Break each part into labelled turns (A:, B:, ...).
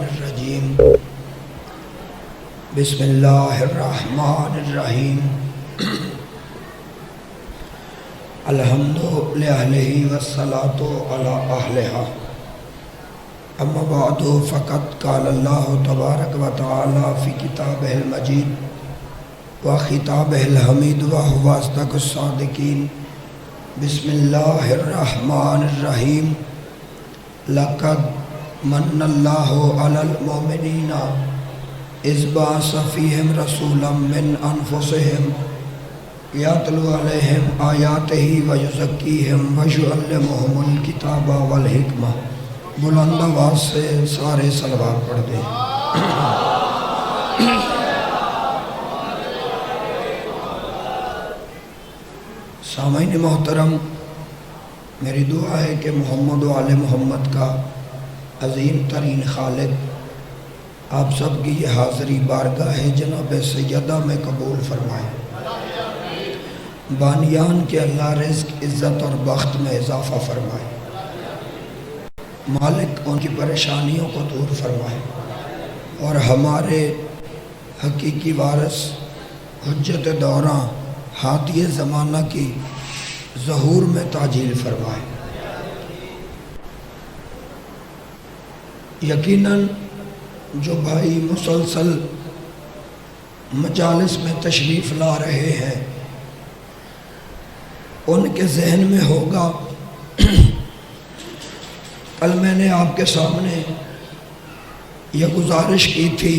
A: الرجیم بسم اللہ الرحمن الرحیم الحمد للہ والصلاة علی اہلہا اما بعد فقد قال اللہ تبارک و تعالی فی کتابہ المجید و خطابہ الحمید و هو اصدق الصادقین بسم اللہ الرحمن الرحیم لقد من اللہ علی المؤمنین اذ بعث فیہم رسولا من انفسہم یتلو علیہم آیاتہ ویزکیہم ویعلمہم الکتاب والحکمہ۔ بلند آواز سے سارے صلوات پڑھ دیں۔ سامعین محترم، میری دعا ہے کہ محمد و آل محمد کا عظیم ترین خالق آپ سب کی یہ حاضری بارگاہ جناب سیدہ میں قبول فرمائے، بانیان کے اللہ رزق عزت اور بخت میں اضافہ فرمائے، مالک ان کی پریشانیوں کو دور فرمائے اور ہمارے حقیقی وارث حجت دوراں ہادی زمانہ کی ظہور میں تعجیل فرمائے۔ یقیناً جو بھائی مسلسل مجالس میں تشریف لا رہے ہیں ان کے ذہن میں ہوگا، کل میں نے آپ کے سامنے یہ گزارش کی تھی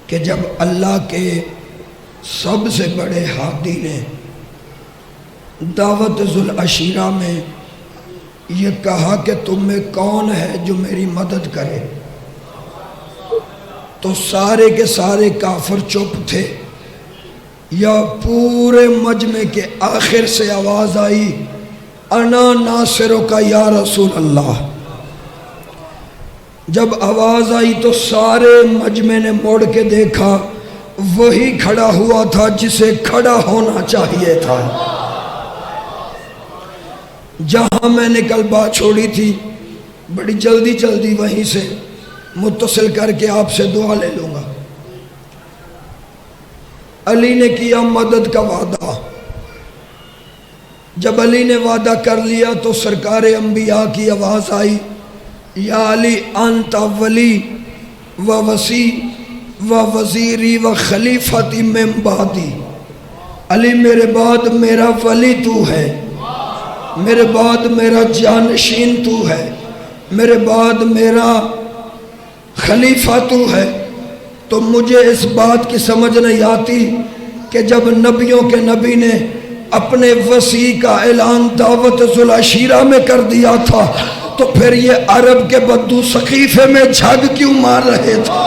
A: کہ جب اللہ کے سب سے بڑے ہادی نے دعوت ذوالعشیرہ میں یہ کہا کہ تم میں کون ہے جو میری مدد کرے، تو سارے کے سارے کافر چپ تھے، یا پورے مجمع کے آخر سے آواز آئی انا ناصرک یا رسول اللہ۔ جب آواز آئی تو سارے مجمع نے مڑ کے دیکھا، وہی کھڑا ہوا تھا جسے کھڑا ہونا چاہیے تھا۔ جہاں میں نے کل بات چھوڑی تھی بڑی جلدی وہیں سے متصل کر کے آپ سے دعا لے لوں گا۔ علی نے کیا مدد کا وعدہ، جب علی نے وعدہ کر لیا تو سرکار انبیاء کی آواز آئی یا علی انت ولی و وسی و وزیری و خلیفتی من بعدی، علی میرے بعد میرا ولی تو ہے، میرے بعد میرا جانشین تو ہے، میرے بعد میرا خلیفہ تو ہے۔ تو مجھے اس بات کی سمجھ نہیں آتی کہ جب نبیوں کے نبی نے اپنے وسیع کا اعلان دعوت ذوالعشیرہ میں کر دیا تھا تو پھر یہ عرب کے بدو سقیفے میں جھگ کیوں مار رہے تھے؟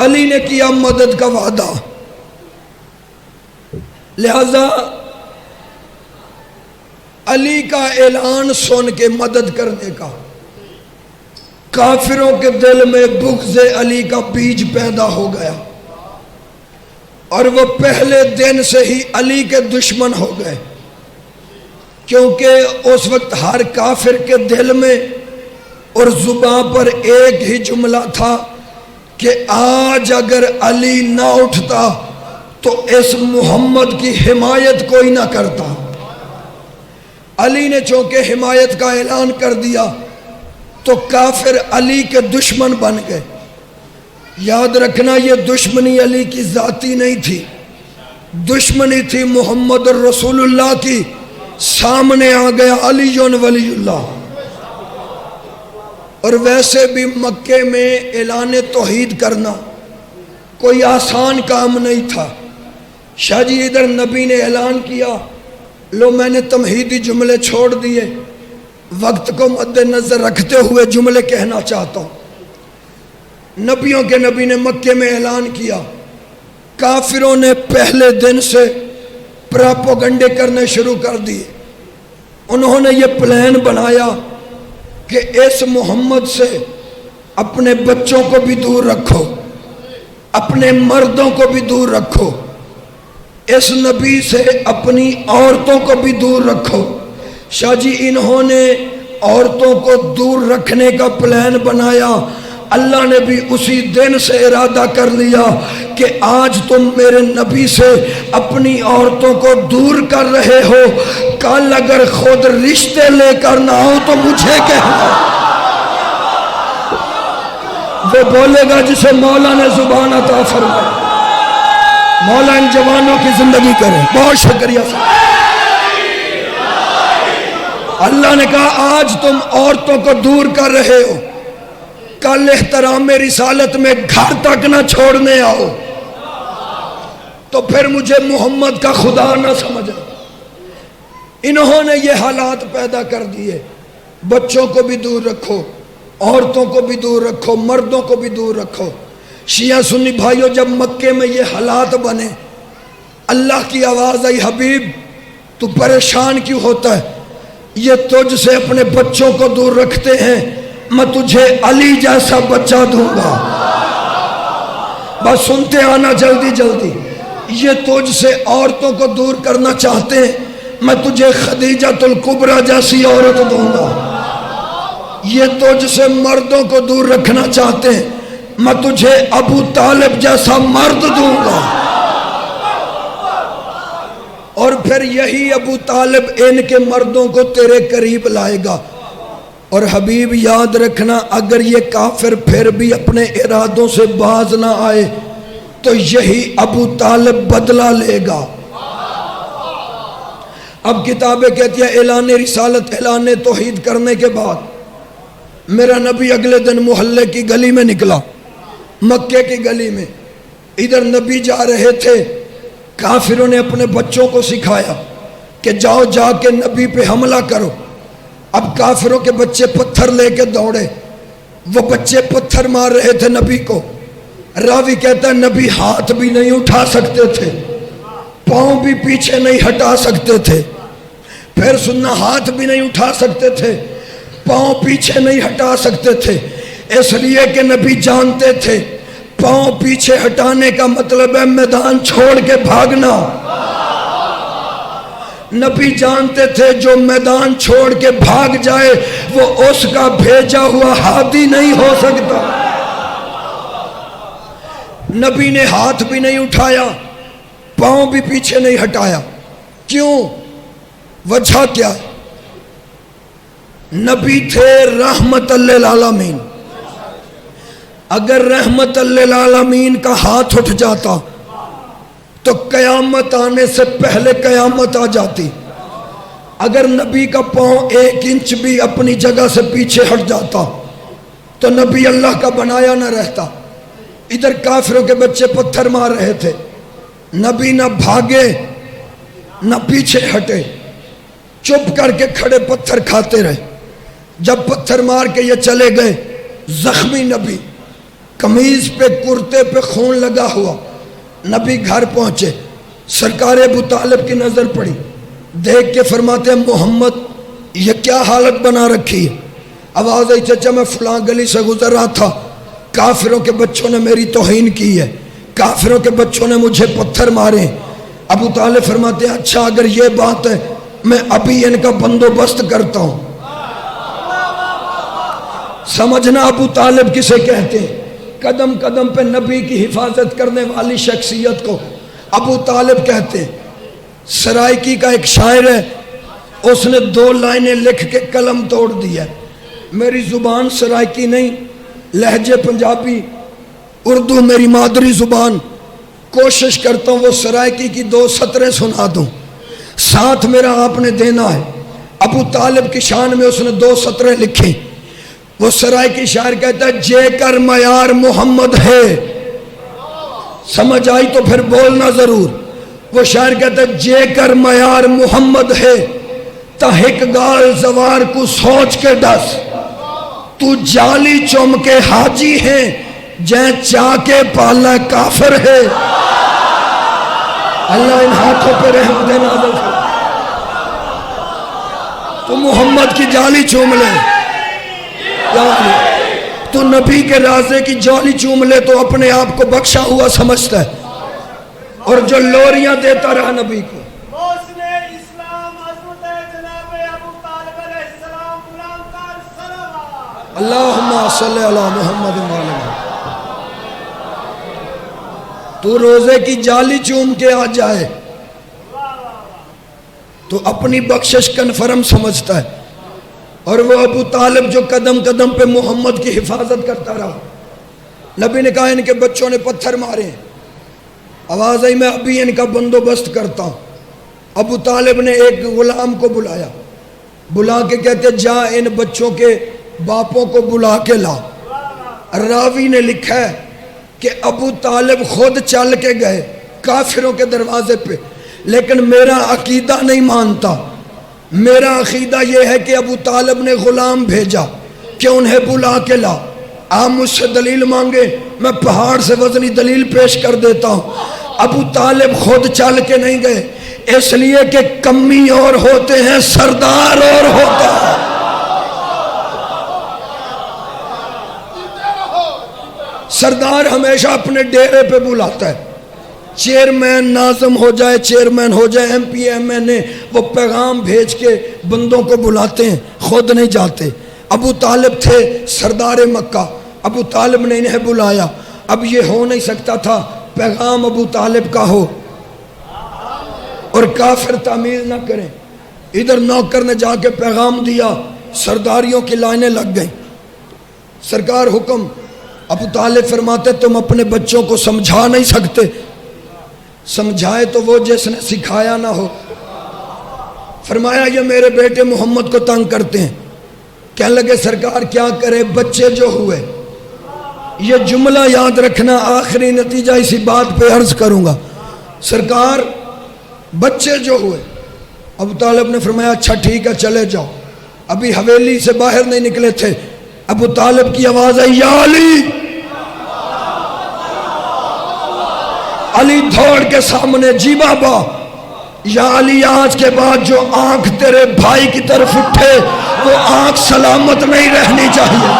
A: علی نے کیا مدد کا وعدہ، لہذا علی کا اعلان سن کے مدد کرنے کا کافروں کے دل میں بغض علی کا بیج پیدا ہو گیا اور وہ پہلے دن سے ہی علی کے دشمن ہو گئے، کیونکہ اس وقت ہر کافر کے دل میں اور زبان پر ایک ہی جملہ تھا کہ آج اگر علی نہ اٹھتا تو اس محمد کی حمایت کوئی نہ کرتا۔ علی نے چونکہ حمایت کا اعلان کر دیا تو کافر علی کے دشمن بن گئے۔ یاد رکھنا یہ دشمنی علی کی ذاتی نہیں تھی، دشمنی تھی محمد رسول اللہ کی۔ سامنے آ گیا علی ولی اللہ۔ اور ویسے بھی مکے میں اعلان توحید کرنا کوئی آسان کام نہیں تھا۔ شاہ جی ادھر نبی نے اعلان کیا، لو میں نے تمہیدی جملے چھوڑ دیے، وقت کو مد نظر رکھتے ہوئے جملے کہنا چاہتا ہوں۔ نبیوں کے نبی نے مکے میں اعلان کیا، کافروں نے پہلے دن سے پراپوگنڈے کرنے شروع کر دیے۔ انہوں نے یہ پلان بنایا کہ اس محمد سے اپنے بچوں کو بھی دور رکھو، اپنے مردوں کو بھی دور رکھو، اس نبی سے اپنی عورتوں کو بھی دور رکھو۔ شاہ جی انہوں نے عورتوں کو دور رکھنے کا پلان بنایا، اللہ نے بھی اسی دن سے ارادہ کر لیا کہ آج تم میرے نبی سے اپنی عورتوں کو دور کر رہے ہو، کل اگر خود رشتے لے کر نہ ہو تو مجھے کہنا۔ وہ بولے گا جسے مولا نے زبان عطا فرمائی۔ مولا ان جوانوں کی زندگی کرے۔ بہت شکریہ صاحب۔ اللہ نے کہا آج تم عورتوں کو دور کر رہے ہو، کل احترام رسالت میں گھر تک نہ چھوڑنے آؤ، تو پھر مجھے محمد کا خدا نہ سمجھنا۔ انہوں نے یہ حالات پیدا کر دیے۔ بچوں کو بھی دور رکھو، عورتوں کو بھی دور رکھو، مردوں کو بھی دور رکھو۔ شیعہ سنی بھائیوں، جب مکے میں یہ حالات بنے، اللہ کی آواز آئی، حبیب تو پریشان کیوں ہوتا ہے؟ یہ تجھ سے اپنے بچوں کو دور رکھتے ہیں، میں تجھے علی جیسا بچہ دوں گا۔ بس سنتے آنا جلدی جلدی۔ یہ تجھ سے عورتوں کو دور کرنا چاہتے ہیں، میں تجھے خدیجہ الکبریٰ جیسی عورت دوں گا۔ یہ تجھ سے مردوں کو دور رکھنا چاہتے ہیں، میں تجھے ابو طالب جیسا مرد دوں گا۔ اور پھر یہی ابو طالب ان کے مردوں کو تیرے قریب لائے گا۔ اور حبیب یاد رکھنا، اگر یہ کافر پھر بھی اپنے ارادوں سے باز نہ آئے تو یہی ابو طالب بدلہ لے گا۔ اب کتابیں کہتی ہیں اعلان رسالت، اعلان توحید کرنے کے بعد میرا نبی اگلے دن محلے کی گلی میں نکلا، مکے کی گلی میں۔ ادھر نبی جا رہے تھے، کافروں نے اپنے بچوں کو سکھایا کہ جاؤ جا کے نبی پہ حملہ کرو۔ اب کافروں کے بچے پتھر لے کے دوڑے، وہ بچے پتھر مار رہے تھے نبی کو۔ راوی کہتا ہے نبی ہاتھ بھی نہیں اٹھا سکتے تھے، پاؤں بھی پیچھے نہیں ہٹا سکتے تھے۔ پھر سننا، ہاتھ بھی نہیں اٹھا سکتے تھے، پاؤں پیچھے نہیں ہٹا سکتے تھے، اس لیے کہ نبی جانتے تھے پاؤں پیچھے ہٹانے کا مطلب ہے میدان چھوڑ کے بھاگنا۔ نبی جانتے تھے جو میدان چھوڑ کے بھاگ جائے وہ اس کا بھیجا ہوا ہادی نہیں ہو سکتا۔ نبی نے ہاتھ بھی نہیں اٹھایا، پاؤں بھی پیچھے نہیں ہٹایا۔ کیوں؟ وجہ کیا ہے؟ نبی تھے رحمت للعالمین۔ اگر رحمت للعالمین کا ہاتھ اٹھ جاتا تو قیامت آنے سے پہلے قیامت آ جاتی۔ اگر نبی کا پاؤں 1 انچ بھی اپنی جگہ سے پیچھے ہٹ جاتا تو نبی اللہ کا بنایا نہ رہتا۔ ادھر کافروں کے بچے پتھر مار رہے تھے، نبی نہ بھاگے نہ پیچھے ہٹے، چپ کر کے کھڑے پتھر کھاتے رہے۔ جب پتھر مار کے یہ چلے گئے، زخمی نبی، قمیض پہ کرتے پہ خون لگا ہوا، نبی گھر پہنچے، سرکار ابو طالب کی نظر پڑی، دیکھ کے فرماتے ہیں محمد یہ کیا حالت بنا رکھی ہے؟ آواز آئی چچا میں فلاں گلی سے گزر رہا تھا، کافروں کے بچوں نے میری توہین کی ہے، کافروں کے بچوں نے مجھے پتھر مارے۔ ابو طالب فرماتے ہیں اچھا اگر یہ بات ہے میں ابھی ان کا بندوبست کرتا ہوں۔ سمجھنا ابو طالب کسے کہتے ہیں؟ قدم قدم پہ نبی کی حفاظت کرنے والی شخصیت کو ابو طالب کہتے ہیں۔ سرائکی کا ایک شاعر ہے، اس نے 2 لائنیں لکھ کے قلم توڑ دیا۔ میری زبان سرائکی نہیں، لہجے پنجابی، اردو میری مادری زبان، کوشش کرتا ہوں وہ سرائکی کی 2 سطریں سنا دوں، ساتھ میرا آپ نے دینا ہے۔ ابو طالب کی شان میں اس نے 2 سطریں لکھی۔ وہ سرائکی شاعر کہتا ہے جے کر معیار محمد ہے، سمجھ آئی تو پھر بولنا ضرور۔ وہ شاعر کہتا ہے جے کر معیار محمد ہے، تہک گال زوار کو سوچ کے ڈس، تو جالی چوم کے حاجی ہے، جے چاہ کے پالا کافر ہے۔ اللہ ان ہاتھوں پہ رحمت نازل کر، تو محمد کی جالی چوم لے، تو نبی کے رازے کی جالی چوم لے تو اپنے آپ کو بخشا ہوا سمجھتا ہے، اور جو لوریاں دیتا رہا نبی کو۔
B: اسلام حضرت جناب ابو طالب علیہ السلام غلام کا
A: اللہم صلی علی محمد و علی محمد۔ تو روزے کی جالی چوم کے آ جائے تو اپنی بخشش کنفرم سمجھتا ہے، اور وہ ابو طالب جو قدم قدم پہ محمد کی حفاظت کرتا رہا، نبی نے کہا ان کے بچوں نے پتھر مارے ہیں، آواز آئی میں ابھی ان کا بندوبست کرتا ہوں۔ ابو طالب نے ایک غلام کو بلایا، بلا کے کہتے جا ان بچوں کے باپوں کو بلا کے لا۔ راوی نے لکھا ہے کہ ابو طالب خود چل کے گئے کافروں کے دروازے پہ، لیکن میرا عقیدہ نہیں مانتا، میرا عقیدہ یہ ہے کہ ابو طالب نے غلام بھیجا کہ انہیں بلا کے لا، آپ مجھ سے دلیل مانگے میں پہاڑ سے وزنی دلیل پیش کر دیتا ہوں۔ ابو طالب خود چل کے نہیں گئے، اس لیے کہ کمی اور ہوتے ہیں سردار اور ہوتا ہے۔ سردار ہمیشہ اپنے ڈیرے پہ بلاتا ہے، چیئرمین ناظم ہو جائے، چیئرمین ہو جائے، ایم پی ایم این اے، وہ پیغام بھیج کے بندوں کو بلاتے ہیں، خود نہیں جاتے۔ ابو طالب تھے سردار مکہ، ابو طالب نے انہیں بلایا، اب یہ ہو نہیں سکتا تھا پیغام ابو طالب کا ہو اور کافر تعمیل نہ کریں۔ ادھر نوکر نے جا کے پیغام دیا، سرداریوں کی لائنیں لگ گئیں۔ سرکار حکم، ابو طالب فرماتے تم اپنے بچوں کو سمجھا نہیں سکتے؟ سمجھائے تو وہ جس نے سکھایا نہ ہو۔ فرمایا یہ میرے بیٹے محمد کو تنگ کرتے ہیں۔ کہنے لگے سرکار کیا کرے، بچے جو ہوئے، یہ جملہ یاد رکھنا، آخری نتیجہ اسی بات پہ عرض کروں گا۔ سرکار بچے جو ہوئے، ابو طالب نے فرمایا اچھا ٹھیک ہے چلے جاؤ۔ ابھی حویلی سے باہر نہیں نکلے تھے، ابو طالب کی آواز آئی یا علی۔ علی دھوڑ کے سامنے، جی بابا۔ یا علی آج کے بعد جو آنکھ تیرے بھائی کی طرف اٹھے وہ آنکھ سلامت نہیں رہنی چاہیے۔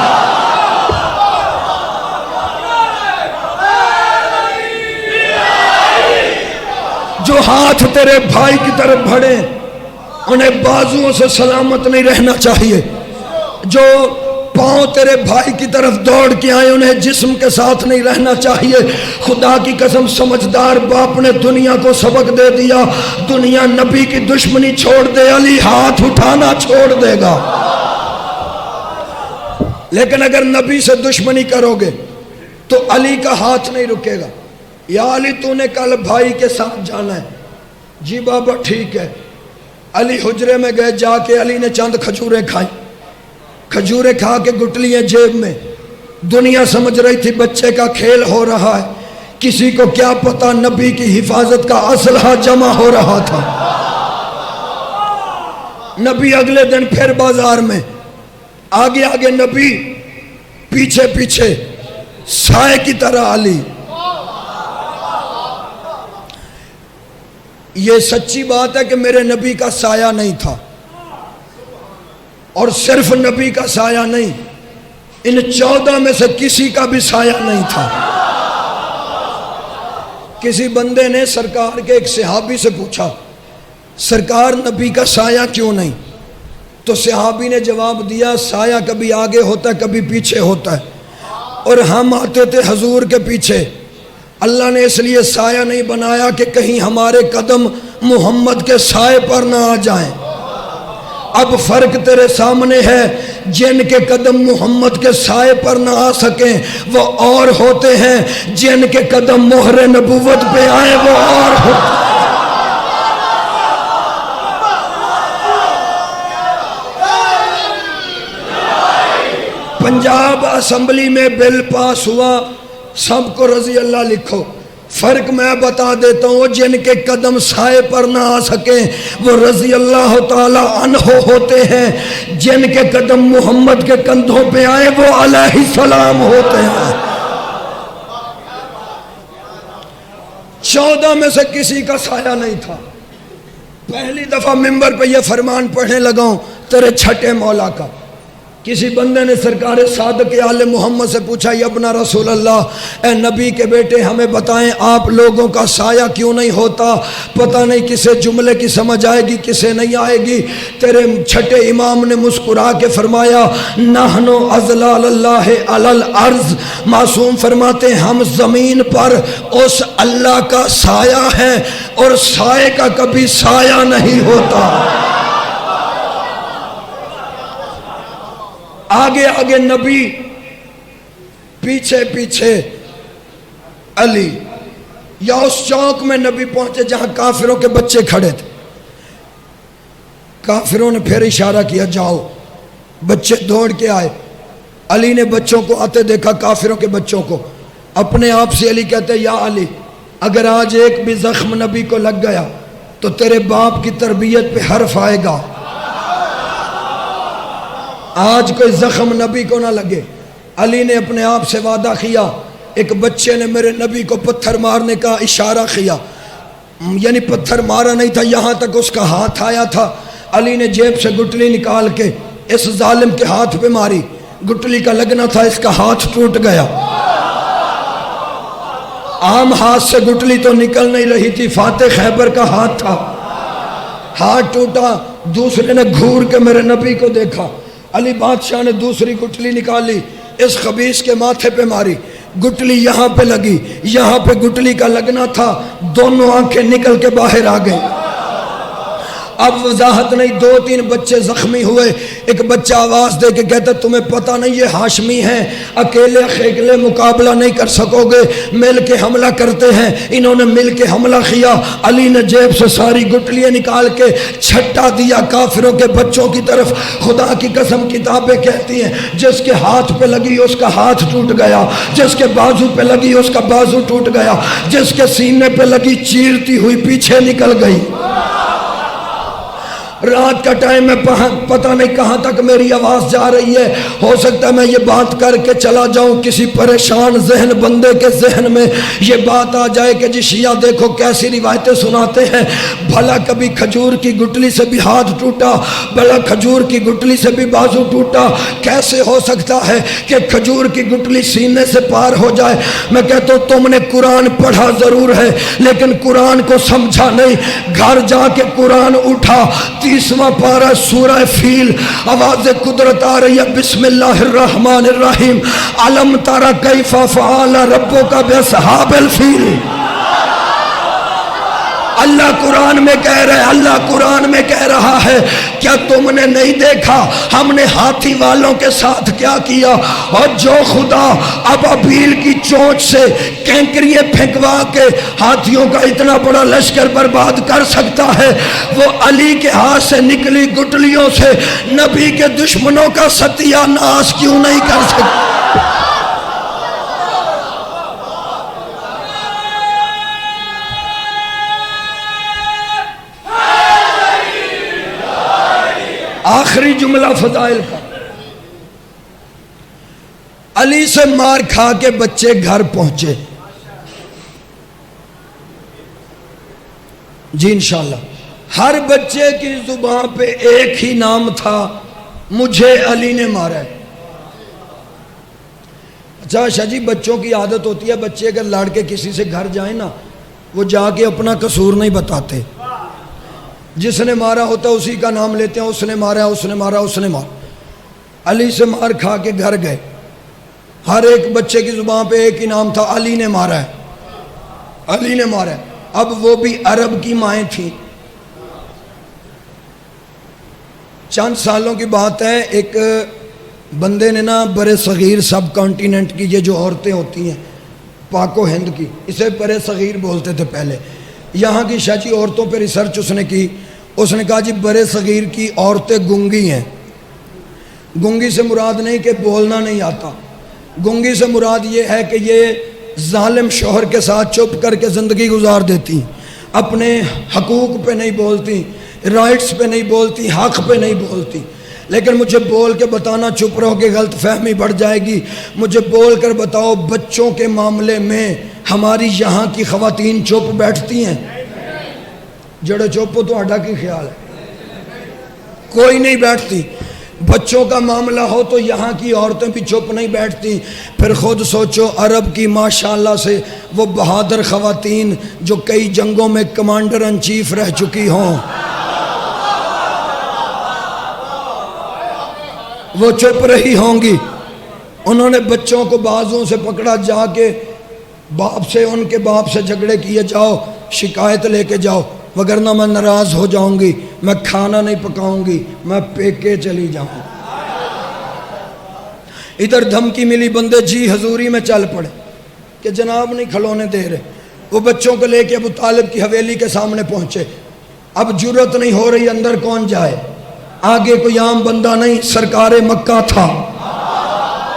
A: جو ہاتھ تیرے بھائی کی طرف بڑھے انہیں بازوؤں سے سلامت نہیں رہنا چاہیے۔ جو پاؤں تیرے بھائی کی طرف دوڑ کے آئے انہیں جسم کے ساتھ نہیں رہنا چاہیے۔ خدا کی قسم سمجھدار باپ نے دنیا کو سبق دے دیا، دنیا نبی کی دشمنی چھوڑ دے، علی ہاتھ اٹھانا چھوڑ دے گا۔ لیکن اگر نبی سے دشمنی کرو گے تو علی کا ہاتھ نہیں رکے گا۔ یا علی تو نے کل بھائی کے ساتھ جانا ہے، جی بابا ٹھیک ہے۔ علی حجرے میں گئے، جا کے علی نے چند کھجوریں کھائیں، کھجوریں کھا کے گٹلیاں جیب میں۔ دنیا سمجھ رہی تھی بچے کا کھیل ہو رہا ہے، کسی کو کیا پتا نبی کی حفاظت کا اسلحہ جمع ہو رہا تھا۔ نبی اگلے دن پھر بازار میں، آگے آگے نبی، پیچھے پیچھے سائے کی طرح علی۔ یہ سچی بات ہے کہ میرے نبی کا سایہ نہیں تھا، اور صرف نبی کا سایہ نہیں، ان 14 میں سے کسی کا بھی سایہ نہیں تھا۔ کسی بندے نے سرکار کے ایک صحابی سے پوچھا سرکار نبی کا سایہ کیوں نہیں؟ تو صحابی نے جواب دیا سایہ کبھی آگے ہوتا ہے کبھی پیچھے ہوتا ہے، اور ہم آتے تھے حضور کے پیچھے۔ اللہ نے اس لیے سایہ نہیں بنایا کہ کہیں ہمارے قدم محمد کے سائے پر نہ آ جائیں۔ اب فرق تیرے سامنے ہے، جن کے قدم محمد کے سائے پر نہ آ سکیں وہ اور ہوتے ہیں، جن کے قدم مہر نبوت پہ آئیں وہ اور ہوتے ہیں۔ پنجاب اسمبلی میں بل پاس ہوا، سب کو رضی اللہ لکھو۔ فرق میں بتا دیتا ہوں، جن کے قدم سائے پر نہ آ سکیں وہ رضی اللہ تعالی عنہ ہوتے ہیں، جن کے قدم محمد کے کندھوں پہ آئے وہ علیہ السلام ہوتے ہیں۔ 14 میں سے کسی کا سایہ نہیں تھا۔ پہلی دفعہ منبر پہ یہ فرمان پڑھنے لگا ہوں تیرے چھٹے مولا کا، کسی بندے نے سرکار صادق آل محمد سے پوچھا یا ابن رسول اللہ، اے نبی کے بیٹے ہمیں بتائیں آپ لوگوں کا سایہ کیوں نہیں ہوتا؟ پتہ نہیں کسے جملے کی سمجھ آئے گی کسے نہیں آئے گی۔ تیرے چھٹے امام نے مسکرا کے فرمایا نحن اظلال اللہ علی الارض، معصوم فرماتے ہیں ہم زمین پر اس اللہ کا سایہ ہے اور سائے کا کبھی سایہ نہیں ہوتا۔ آگے آگے نبی، پیچھے پیچھے علی۔ یا اس چوک میں نبی پہنچے جہاں کافروں کے بچے کھڑے تھے۔ کافروں نے پھر اشارہ کیا جاؤ، بچے دوڑ کے آئے۔ علی نے بچوں کو آتے دیکھا، کافروں کے بچوں کو۔ اپنے آپ سے علی کہتے یا علی، اگر آج ایک بھی زخم نبی کو لگ گیا تو تیرے باپ کی تربیت پہ حرف آئے گا۔ آج کوئی زخم نبی کو نہ لگے۔ علی نے اپنے آپ سے وعدہ کیا، ایک بچے نے میرے نبی کو پتھر مارنے کا اشارہ کیا، یعنی پتھر مارا نہیں تھا، یہاں تک اس کا ہاتھ آیا تھا۔ علی نے جیب سے گٹلی نکال کے اس ظالم کے ہاتھ پہ ماری، گٹلی کا لگنا تھا، اس کا ہاتھ ٹوٹ گیا۔ عام ہاتھ سے گٹلی تو نکل نہیں رہی تھی، فاتح خیبر کا ہاتھ تھا، ہاتھ ٹوٹا۔ دوسرے نے گھور کے میرے نبی کو دیکھا، علی بادشاہ نے دوسری گٹلی نکالی، اس خبیث کے ماتھے پہ ماری، گٹلی یہاں پہ لگی، یہاں پہ گٹلی کا لگنا تھا، دونوں آنکھیں نکل کے باہر آ گئیں۔ اب وضاحت نہیں، 2-3 بچے زخمی ہوئے۔ ایک بچہ آواز دے کے کہتا تمہیں پتہ نہیں یہ ہاشمی ہیں، اکیلے اکیلے مقابلہ نہیں کر سکو گے، مل کے حملہ کرتے ہیں۔ انہوں نے مل کے حملہ کیا۔ علی نے جیب سے ساری گٹلیاں نکال کے چھٹا دیا کافروں کے بچوں کی طرف۔ خدا کی قسم کتابیں کہتی ہیں جس کے ہاتھ پہ لگی اس کا ہاتھ ٹوٹ گیا، جس کے بازو پہ لگی اس کا بازو ٹوٹ گیا، جس کے سینے پہ لگی چیرتی ہوئی پیچھے نکل گئی۔ رات کا ٹائم ہے، پتہ نہیں کہاں تک میری آواز جا رہی ہے۔ ہو سکتا ہے میں یہ بات کر کے چلا جاؤں، کسی پریشان ذہن بندے کے ذہن میں یہ بات آ جائے کہ جی شیعہ دیکھو کیسی روایتیں سناتے ہیں، بھلا کبھی کھجور کی گٹلی سے بھی ہاتھ ٹوٹا، بھلا کھجور کی گٹلی سے بھی بازو ٹوٹا، کیسے ہو سکتا ہے کہ کھجور کی گٹلی سینے سے پار ہو جائے؟ میں کہتا ہوں تم نے قرآن پڑھا ضرور ہے لیکن قرآن کو سمجھا نہیں۔ گھر جا کے قرآن اٹھا، 30واں پارہ سورہ فیل، آواز قدرت آ رہی ہے، بسم اللہ الرحمن الرحیم، علم ترى کیف فعل ربک باصحاب الفیل۔ اللہ قرآن میں کہہ رہا ہے، اللہ قرآن میں کہہ رہا ہے کیا تم نے نہیں دیکھا ہم نے ہاتھی والوں کے ساتھ کیا کیا؟ اور جو خدا ابابیل کی چونچ سے کینکریے پھینکوا کے ہاتھیوں کا اتنا بڑا لشکر برباد کر سکتا ہے، وہ علی کے ہاتھ سے نکلی گٹلیوں سے نبی کے دشمنوں کا ستیہ ناش کیوں نہیں کر سکتا؟ آخری جملہ فضائل کا، علی سے مار کھا کے بچے گھر پہنچے۔ جی انشاءاللہ ہر بچے کی زبان پہ ایک ہی نام تھا، مجھے علی نے مارا ہے۔ اچھا شاہ جی بچوں کی عادت ہوتی ہے، بچے اگر لڑ کے کسی سے گھر جائیں نا، وہ جا کے اپنا قصور نہیں بتاتے، جس نے مارا ہوتا اسی کا نام لیتے ہیں، اس نے مارا، اس نے مارا، اس نے مارا۔ علی سے مار کھا کے گھر گئے، ہر ایک بچے کی زبان پہ ایک ہی نام تھا، علی نے مارا ہے، علی نے مارا ہے۔ اب وہ بھی عرب کی مائیں تھیں۔ چند سالوں کی بات ہے، ایک بندے نے نا برے صغیر سب کانٹیننٹ کی، یہ جو عورتیں ہوتی ہیں پاک و ہند کی، اسے برے صغیر بولتے تھے پہلے، یہاں کی شاچی عورتوں پہ ریسرچ اس نے کی۔ اس نے کہا جی برے صغیر کی عورتیں گنگی ہیں۔ گنگی سے مراد نہیں کہ بولنا نہیں آتا، گنگی سے مراد یہ ہے کہ یہ ظالم شوہر کے ساتھ چپ کر کے زندگی گزار دیتی، اپنے حقوق پہ نہیں بولتی، رائٹس پہ نہیں بولتی، حق پہ نہیں بولتی۔ لیکن مجھے بول کے بتانا، چپ رہو کہ غلط فہمی بڑھ جائے گی، مجھے بول کر بتاؤ بچوں کے معاملے میں ہماری یہاں کی خواتین چپ بیٹھتی ہیں؟ جڑے چپ ہو تو اڈا کی خیال ہے، کوئی نہیں بیٹھتی۔ بچوں کا معاملہ ہو تو یہاں کی عورتیں بھی چپ نہیں بیٹھتی. پھر خود سوچو عرب کی ماشاءاللہ سے وہ بہادر خواتین جو کئی جنگوں میں کمانڈر ان چیف رہ چکی ہوں، وہ چپ رہی ہوں گی. انہوں نے بچوں کو بازوں سے پکڑا، جا کے باپ سے، ان کے باپ سے جھگڑے کیے، جاؤ شکایت لے کے جاؤ وگرنہ میں ناراض ہو جاؤں گی، میں کھانا نہیں پکاؤں گی، میں پیکے چلی جاؤں. ادھر دھمکی ملی، بندے جی حضوری میں چل پڑے کہ جناب نہیں کھلونے دے رہے. وہ بچوں کو لے کے ابو طالب کی حویلی کے سامنے پہنچے. اب جرت نہیں ہو رہی اندر کون جائے، آگے کوئی عام بندہ نہیں، سرکار مکہ تھا.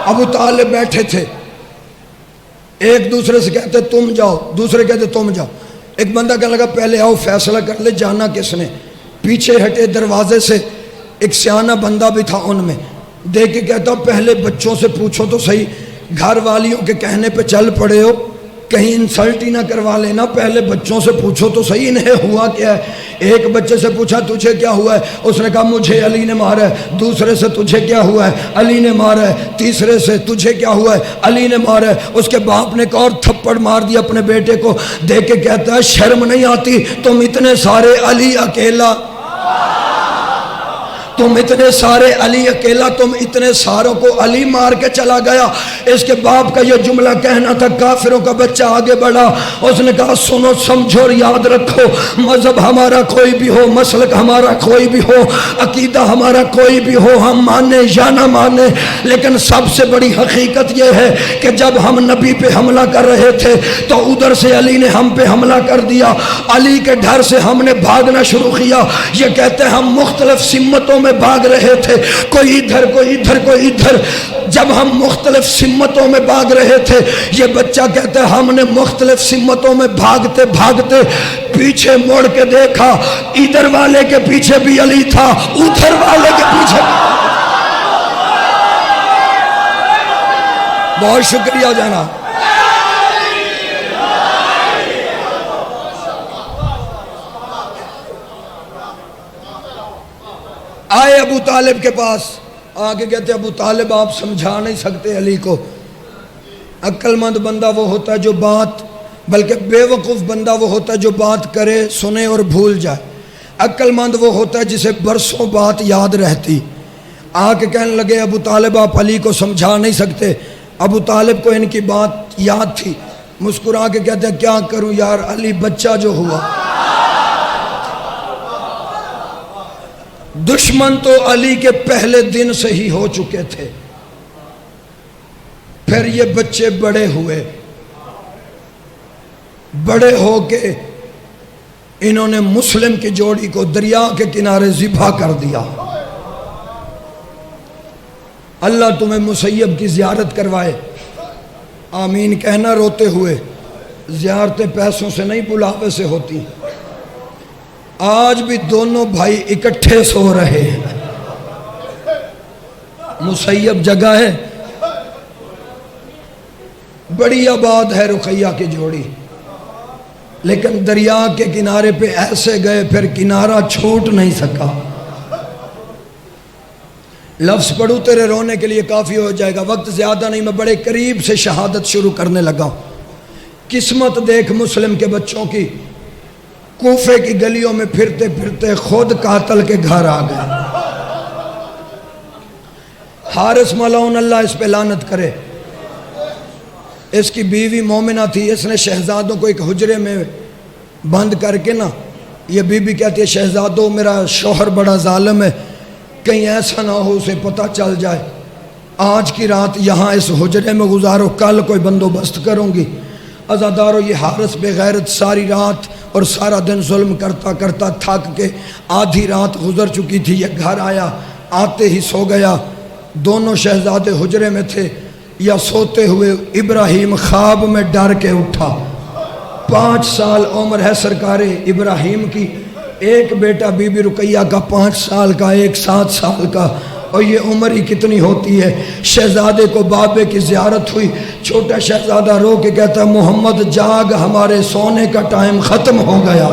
A: ابو طالب بیٹھے تھے، ایک دوسرے سے کہتے تم جاؤ، دوسرے کہتے تم جاؤ. ایک بندہ کہنے لگا پہلے آؤ فیصلہ کر لے جانا کس نے. پیچھے ہٹے دروازے سے ایک سیانہ بندہ بھی تھا ان میں، دیکھ کے کہتا پہلے بچوں سے پوچھو تو صحیح، گھر والیوں کے کہنے پہ چل پڑے ہو، کہیں انسلٹ ہی نہ کروا لینا، پہلے بچوں سے پوچھو تو صحیح انہیں ہوا کیا ہے. ایک بچے سے پوچھا تجھے کیا ہوا ہے، اس نے کہا مجھے علی نے مارا ہے. دوسرے سے تجھے کیا ہوا ہے، علی نے مارا ہے. تیسرے سے تجھے کیا ہوا ہے، علی نے مارا ہے. اس کے باپ نے ایک اور تھپڑ مار دیا اپنے بیٹے کو، دیکھ کے کہتا ہے شرم نہیں آتی، تم اتنے سارے علی اکیلا، تم اتنے سارے علی اکیلا، تم اتنے ساروں کو علی مار کے چلا گیا. اس کے باپ کا یہ جملہ کہنا تھا. کافروں کا بچہ آگے بڑھا، اس نے کہا سنو سمجھو اور یاد رکھو، مذہب ہمارا کوئی بھی ہو، مسلک ہمارا کوئی بھی ہو، عقیدہ ہمارا کوئی بھی ہو، ہم مانے یا نہ مانے، لیکن سب سے بڑی حقیقت یہ ہے کہ جب ہم نبی پہ حملہ کر رہے تھے تو ادھر سے علی نے ہم پہ حملہ کر دیا. علی کے ڈر سے ہم نے بھاگنا شروع کیا. یہ کہتے ہیں ہم مختلف سمتوں میں بھاگ رہے تھے، کوئی ادھر کوئی ادھر کوئی ادھر. جب ہم مختلف سمتوں میں بھاگ رہے تھے، یہ بچہ کہتا ہے ہم نے مختلف سمتوں میں بھاگتے بھاگتے پیچھے مڑ کے دیکھا، ادھر والے کے پیچھے بھی علی تھا، ادھر والے کے پیچھے. بہت شکریہ جناب. آئے ابو طالب کے پاس، آگے کہتے ابو طالب آپ سمجھا نہیں سکتے علی کو. عقل مند بندہ وہ ہوتا ہے جو بات، بلکہ بے وقوف بندہ وہ ہوتا ہے جو بات کرے سنے اور بھول جائے. عقل مند وہ ہوتا ہے جسے برسوں بات یاد رہتی. آ کے کہنے لگے ابو طالب آپ علی کو سمجھا نہیں سکتے. ابو طالب کو ان کی بات یاد تھی، مسکرا کے کہتے ہیں کیا کروں یار، علی بچہ جو ہوا. دشمن تو علی کے پہلے دن سے ہی ہو چکے تھے. پھر یہ بچے بڑے ہوئے، بڑے ہو کے انہوں نے مسلم کی جوڑی کو دریا کے کنارے ذبح کر دیا. اللہ تمہیں مسیب کی زیارت کروائے. آمین کہنا روتے ہوئے. زیارتیں پیسوں سے نہیں بلاوے سے ہوتی. آج بھی دونوں بھائی اکٹھے سو رہے ہیں. مسیب جگہ ہے، بڑی آباد ہے رقیہ کی جوڑی، لیکن دریا کے کنارے پہ ایسے گئے پھر کنارہ چھوٹ نہیں سکا. لفظ پڑھوں تیرے رونے کے لیے کافی ہو جائے گا، وقت زیادہ نہیں، میں بڑے قریب سے شہادت شروع کرنے لگا. قسمت دیکھ مسلم کے بچوں کی، کوفے کی گلیوں میں پھرتے پھرتے خود قاتل کے گھر آ گئے. حارث ملعون اللہ اس پہ لعنت کرے، اس کی بیوی مومنہ تھی. اس نے شہزادوں کو ایک حجرے میں بند کر کے نا، یہ بی بی کہتی ہے شہزادوں میرا شوہر بڑا ظالم ہے، کہیں ایسا نہ ہو اسے پتہ چل جائے، آج کی رات یہاں اس حجرے میں گزارو، کل کوئی بندوبست کروں گی. عزادارو یہ حارث بے غیرت ساری رات اور سارا دن ظلم کرتا کرتا تھک کے آدھی رات گزر چکی تھی. یہ گھر آیا، آتے ہی سو گیا. دونوں شہزادے حجرے میں تھے. یا سوتے ہوئے ابراہیم خواب میں ڈر کے اٹھا. 5 سال عمر ہے سرکار ابراہیم کی، ایک بیٹا بی بی رقیہ کا 5 سال کا، ایک 7 سال کا، اور یہ عمر ہی کتنی ہوتی ہے. شہزادے کو بابے کی زیارت ہوئی. چھوٹا شہزادہ رو کے کہتا ہے محمد جاگ، ہمارے سونے کا ٹائم ختم ہو گیا.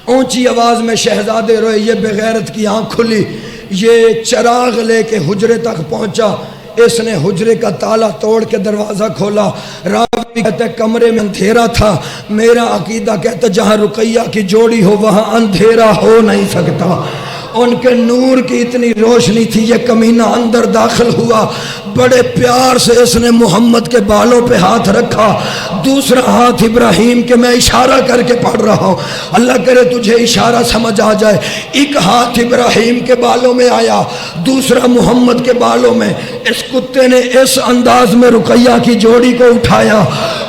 A: اونچی آواز میں شہزادے روئے. یہ بغیرت کی آنکھ کھلی. یہ چراغ لے کے حجرے تک پہنچا، اس نے حجرے کا تالا توڑ کے دروازہ کھولا۔ راوی کہتا ہے کمرے میں اندھیرا تھا، میرا عقیدہ کہتا ہے جہاں رقیہ کی جوڑی ہو وہاں اندھیرا ہو نہیں سکتا۔ ان کے نور کی اتنی روشنی تھی، یہ کمینہ اندر داخل ہوا، بڑے پیار سے اس نے محمد کے بالوں پہ ہاتھ رکھا، دوسرا ہاتھ ابراہیم کے، میں اشارہ کر کے پڑھ رہا ہوں، اللہ کرے تجھے اشارہ سمجھ آ جائے۔ ایک ہاتھ ابراہیم کے بالوں میں آیا، دوسرا محمد کے بالوں میں۔ اس کتے نے اس انداز میں رقیہ کی جوڑی کو اٹھایا،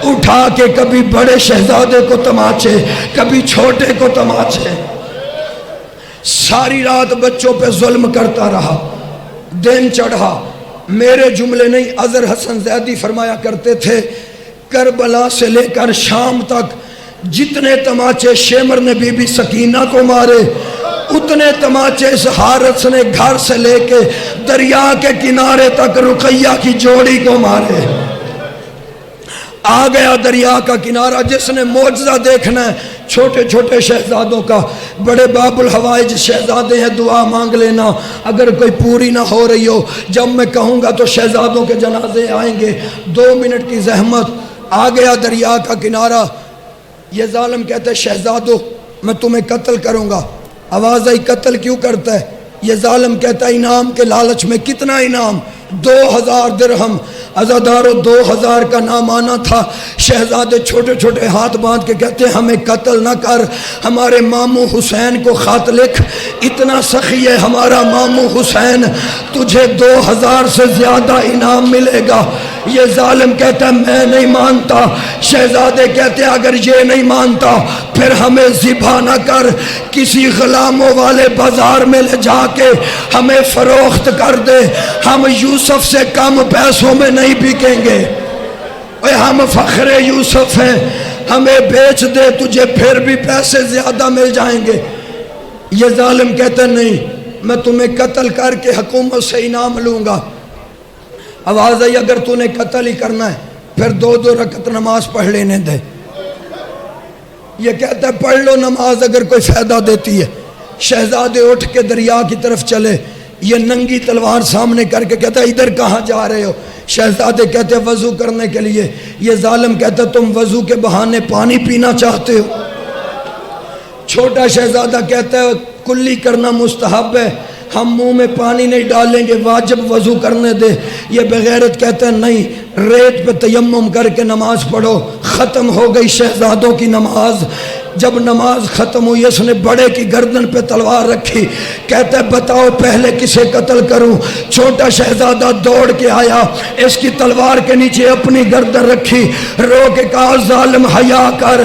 A: اٹھا کے کبھی بڑے شہزادے کو تماچے، کبھی چھوٹے کو تماچے، ساری رات بچوں پہ ظلم کرتا رہا۔ دن چڑھا، میرے جملے نہیں، اظہر حسن زیدی فرمایا کرتے تھے کربلا سے لے کر شام تک جتنے تماچے شیمر نے بی بی سکینہ کو مارے، اتنے تماچے اس حارث نے گھر سے لے کے دریا کے کنارے تک رقیہ کی جوڑی کو مارے۔ آ گیا دریا کا کنارہ، جس نے معجزہ دیکھنا ہے چھوٹے چھوٹے شہزادوں کا، بڑے باب الحوائج شہزادے ہیں، دعا مانگ لینا اگر کوئی پوری نہ ہو رہی ہو، جب میں کہوں گا تو شہزادوں کے جنازے آئیں گے، 2 منٹ کی زحمت۔ آ گیا دریا کا کنارہ، یہ ظالم کہتے ہیں شہزادوں میں تمہیں قتل کروں گا۔ آواز آئی قتل کیوں کرتا ہے؟ یہ ظالم کہتا ہے انعام کے لالچ میں۔ کتنا انعام؟ 2000 درہم۔ عزادارو 2000 کا نام آنا تھا۔ شہزادے چھوٹے چھوٹے ہاتھ باندھ کے کہتے ہیں ہمیں قتل نہ کر، ہمارے ماموں حسین کو خط لکھ، اتنا سخی ہے ہمارا ماموں حسین، تجھے 2000 سے زیادہ انعام ملے گا۔ یہ ظالم کہتا ہے میں نہیں مانتا۔ شہزادے کہتے ہیں اگر یہ نہیں مانتا پھر ہمیں ذبح نہ کر، کسی غلاموں والے بازار میں لے جا کے ہمیں فروخت کر دے، ہم یوسف سے کم پیسوں میں نہیں بکیں گے، ہم فخر یوسف ہیں، ہمیں بیچ دے، تجھے پھر بھی پیسے زیادہ مل جائیں گے۔ یہ ظالم کہتا ہے نہیں، میں تمہیں قتل کر کے حکومت سے انعام لوں گا۔ آواز آئی اگر تو نے قتل ہی کرنا ہے پھر 2 رکعت نماز پڑھ لینے دے۔ یہ کہتا ہے پڑھ لو نماز اگر کوئی فائدہ دیتی ہے۔ شہزادے اٹھ کے دریا کی طرف چلے، یہ ننگی تلوار سامنے کر کے کہتا ہے ادھر کہاں جا رہے ہو؟ شہزادے کہتے ہیں وضو کرنے کے لیے۔ یہ ظالم کہتا ہے تم وضو کے بہانے پانی پینا چاہتے ہو؟ چھوٹا شہزادہ کہتا ہے کلی کرنا مستحب ہے، ہم منہ میں پانی نہیں ڈالیں گے، واجب وضو کرنے دے۔ یہ بغیرت کہتا ہے نہیں، ریت پہ تیمم کر کے نماز پڑھو۔ ختم ہو گئی شہزادوں کی نماز۔ جب نماز ختم ہوئی اس نے بڑے کی گردن پہ تلوار رکھی، کہتا ہے بتاؤ پہلے کسے قتل کروں؟ چھوٹا شہزادہ دوڑ کے آیا، اس کی تلوار کے نیچے اپنی گردن رکھی، رو کے کہا ظالم حیا کر،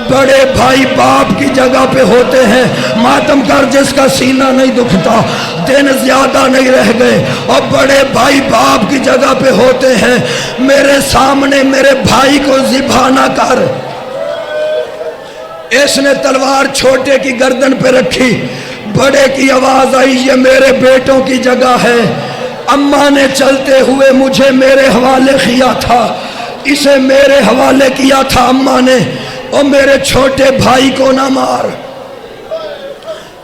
A: بڑے بھائی باپ کی جگہ پہ ہوتے ہیں، ماتم کر جس کا سینہ نہیں دکھتا، دن زیادہ نہیں رہ گئے اور بڑے بھائی باپ کی جگہ پہ ہوتے ہیں، میرے سامنے میرے بھائی کو ذبح نہ کر۔ اس نے تلوار چھوٹے کی گردن پہ رکھی، بڑے کی آواز آئی یہ میرے بیٹوں کی جگہ ہے، اماں نے چلتے ہوئے مجھے میرے حوالے کیا تھا، اسے میرے حوالے کیا تھا اماں نے، اور میرے چھوٹے بھائی کو نہ مار۔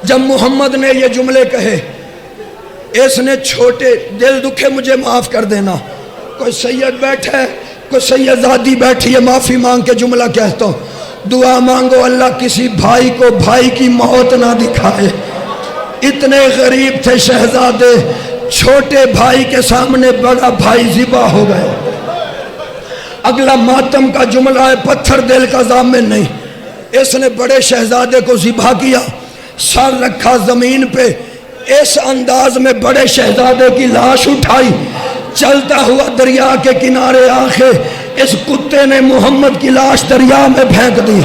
A: جب محمد نے یہ جملے کہے اس نے چھوٹے دل دکھے مجھے معاف کر دینا، کوئی سید بیٹھا ہے، کوئی سیدزادی بیٹھی ہے، معافی مانگ کے جملہ کہتا ہوں، دعا مانگو اللہ کسی بھائی کو بھائی کی موت نہ دکھائے۔ اتنے غریب تھے شہزادے، چھوٹے بھائی کے سامنے بڑا بھائی ذبح ہو گئے۔ اگلا ماتم کا جملہ ہے پتھر دل کا ضامن نہیں۔ اس نے بڑے شہزادے کو ذبح کیا، سر رکھا زمین پہ، اس انداز میں بڑے شہزادے کی لاش اٹھائی، چلتا ہوا دریا کے کنارے آنکھیں، اس کتے نے محمد کی لاش دریا میں پھینک دی۔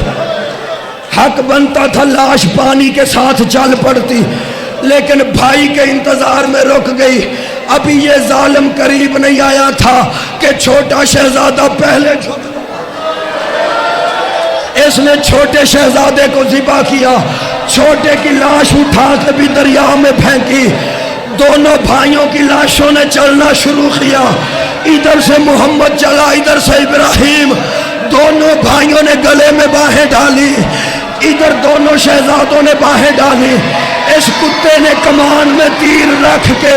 A: حق بنتا تھا لاش پانی کے ساتھ چل پڑتی، لیکن بھائی کے انتظار میں رک گئی۔ ابھی یہ ظالم قریب نہیں آیا تھا کہ چھوٹا شہزادہ پہلے جھک، اس نے چھوٹے شہزادے کو ذبح کیا، چھوٹے کی لاش اٹھا کے بھی دریا میں پھینکی۔ دونوں بھائیوں کی لاشوں نے چلنا شروع کیا، ادھر سے محمد چلا، ادھر سے ابراہیم، دونوں بھائیوں نے گلے میں باہیں ڈالی، ادھر دونوں شہزادوں نے باہیں ڈالی، اس کتے نے کمان میں تیر رکھ کے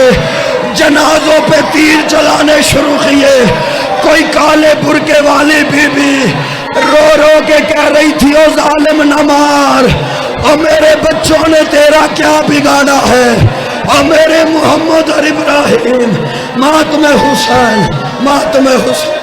A: جنازوں پہ تیر چلانے شروع کیے. کوئی کالے برقے والی بی بی رو رو کے کہہ رہی تھی او ظالم نہ مار، اور میرے بچوں نے تیرا کیا بگاڑا ہے، اور میرے محمد اور ابراہیم، ماتم حسین، ماتم حسین.